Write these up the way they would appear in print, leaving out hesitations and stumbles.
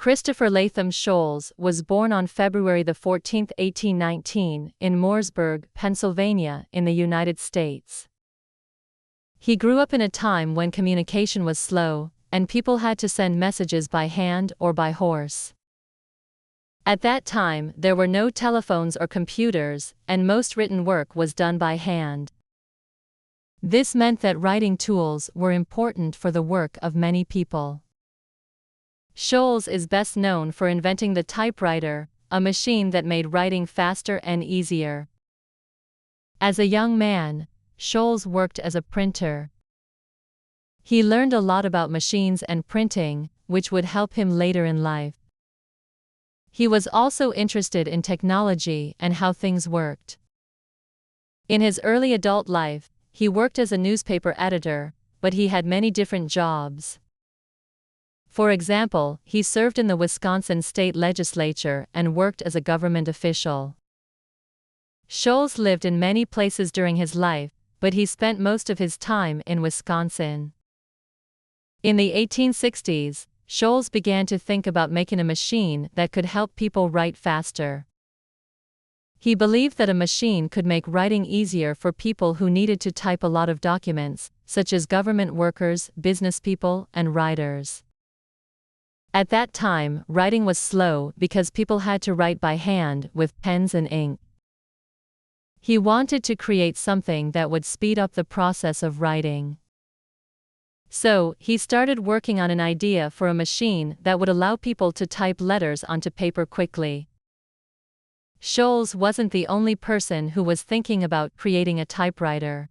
Christopher Latham Sholes was born on February 14, 1819, in Mooresburg, Pennsylvania, in the United States. He grew up in a time when communication was slow, and people had to send messages by hand or by horse. At that time, there were no telephones or computers, and most written work was done by hand. This meant that writing tools were important for the work of many people. Sholes is best known for inventing the typewriter, a machine that made writing faster and easier. As a young man, Sholes worked as a printer. He learned a lot about machines and printing, which would help him later in life. He was also interested in technology and how things worked. In his early adult life, he worked as a newspaper editor, but he had many different jobs. For example, he served in the Wisconsin state legislature and worked as a government official. Sholes lived in many places during his life, but he spent most of his time in Wisconsin. In the 1860s, Sholes began to think about making a machine that could help people write faster. He believed that a machine could make writing easier for people who needed to type a lot of documents, such as government workers, business people, and writers. At that time, writing was slow because people had to write by hand with pens and ink. He wanted to create something that would speed up the process of writing. So, he started working on an idea for a machine that would allow people to type letters onto paper quickly. Sholes wasn't the only person who was thinking about creating a typewriter.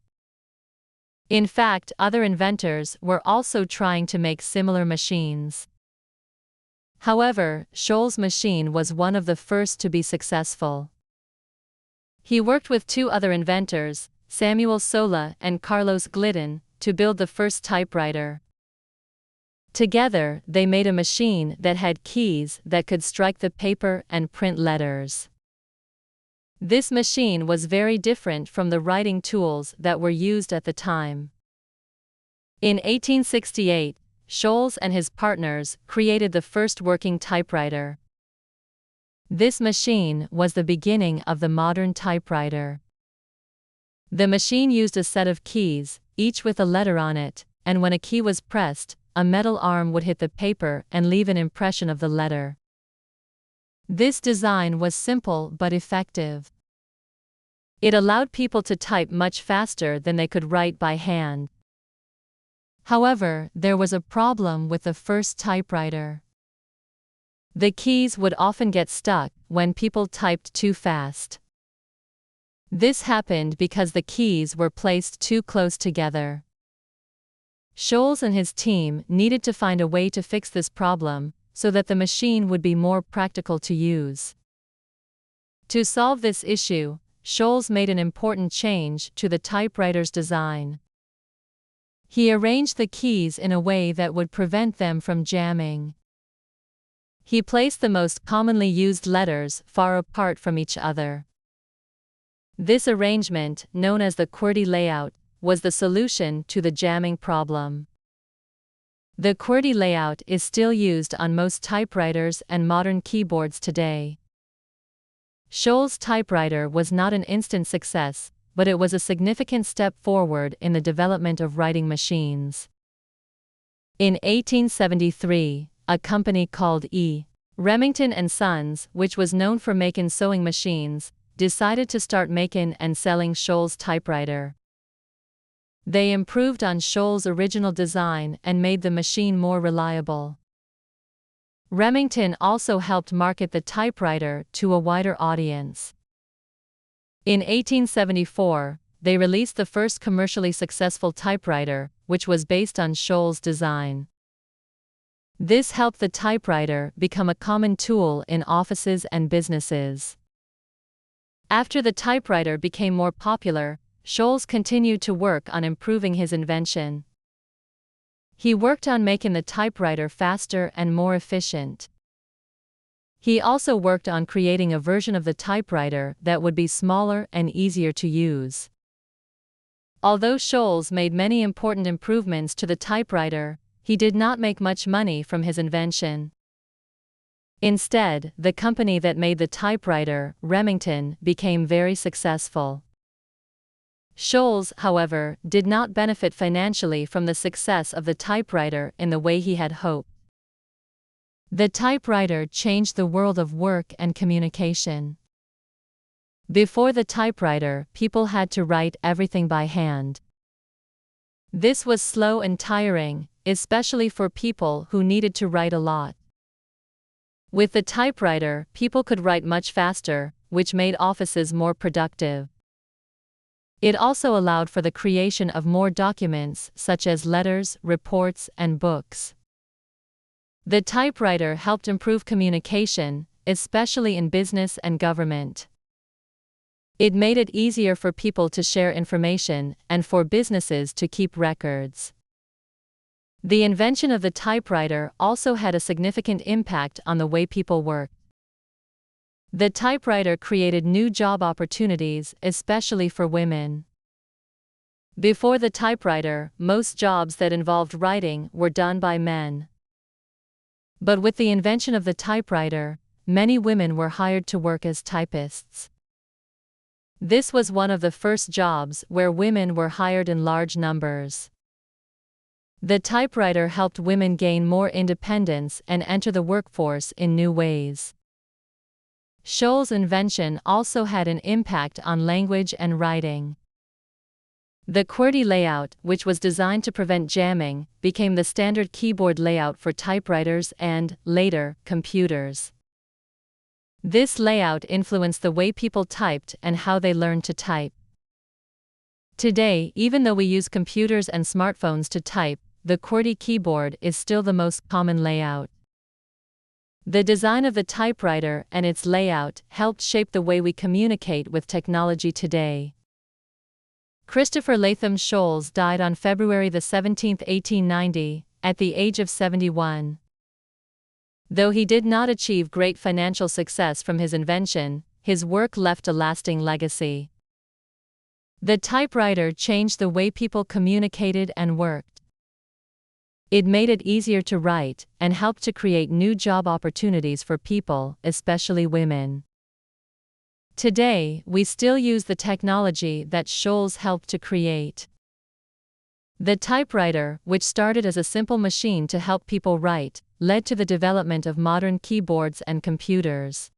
In fact, other inventors were also trying to make similar machines. However, Sholes' machine was one of the first to be successful. He worked with two other inventors, Samuel Sola and Carlos Glidden, to build the first typewriter. Together, they made a machine that had keys that could strike the paper and print letters. This machine was very different from the writing tools that were used at the time. In 1868, Sholes and his partners created the first working typewriter. This machine was the beginning of the modern typewriter. The machine used a set of keys, each with a letter on it, and when a key was pressed, a metal arm would hit the paper and leave an impression of the letter. This design was simple but effective. It allowed people to type much faster than they could write by hand. However, there was a problem with the first typewriter. The keys would often get stuck when people typed too fast. This happened because the keys were placed too close together. Sholes and his team needed to find a way to fix this problem so that the machine would be more practical to use. To solve this issue, Sholes made an important change to the typewriter's design. He arranged the keys in a way that would prevent them from jamming. He placed the most commonly used letters far apart from each other. This arrangement, known as the QWERTY layout, was the solution to the jamming problem. The QWERTY layout is still used on most typewriters and modern keyboards today. Sholes' typewriter was not an instant success, but it was a significant step forward in the development of writing machines. In 1873, a company called E. Remington and Sons, which was known for making sewing machines, decided to start making and selling Sholes' typewriter. They improved on Sholes' original design and made the machine more reliable. Remington also helped market the typewriter to a wider audience. In 1874, they released the first commercially successful typewriter, which was based on Sholes' design. This helped the typewriter become a common tool in offices and businesses. After the typewriter became more popular, Sholes continued to work on improving his invention. He worked on making the typewriter faster and more efficient. He also worked on creating a version of the typewriter that would be smaller and easier to use. Although Sholes made many important improvements to the typewriter, he did not make much money from his invention. Instead, the company that made the typewriter, Remington, became very successful. Sholes, however, did not benefit financially from the success of the typewriter in the way he had hoped. The typewriter changed the world of work and communication. Before the typewriter, people had to write everything by hand. This was slow and tiring, especially for people who needed to write a lot. With the typewriter, people could write much faster, which made offices more productive. It also allowed for the creation of more documents, such as letters, reports, and books. The typewriter helped improve communication, especially in business and government. It made it easier for people to share information and for businesses to keep records. The invention of the typewriter also had a significant impact on the way people work. The typewriter created new job opportunities, especially for women. Before the typewriter, most jobs that involved writing were done by men. But with the invention of the typewriter, many women were hired to work as typists. This was one of the first jobs where women were hired in large numbers. The typewriter helped women gain more independence and enter the workforce in new ways. Sholes' invention also had an impact on language and writing. The QWERTY layout, which was designed to prevent jamming, became the standard keyboard layout for typewriters and, later, computers. This layout influenced the way people typed and how they learned to type. Today, even though we use computers and smartphones to type, the QWERTY keyboard is still the most common layout. The design of the typewriter and its layout helped shape the way we communicate with technology today. Christopher Latham Sholes died on February 17, 1890, at the age of 71. Though he did not achieve great financial success from his invention, his work left a lasting legacy. The typewriter changed the way people communicated and worked. It made it easier to write and helped to create new job opportunities for people, especially women. Today, we still use the technology that Sholes helped to create. The typewriter, which started as a simple machine to help people write, led to the development of modern keyboards and computers.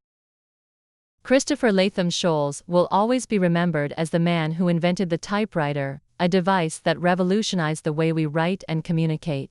Christopher Latham Sholes will always be remembered as the man who invented the typewriter, a device that revolutionized the way we write and communicate.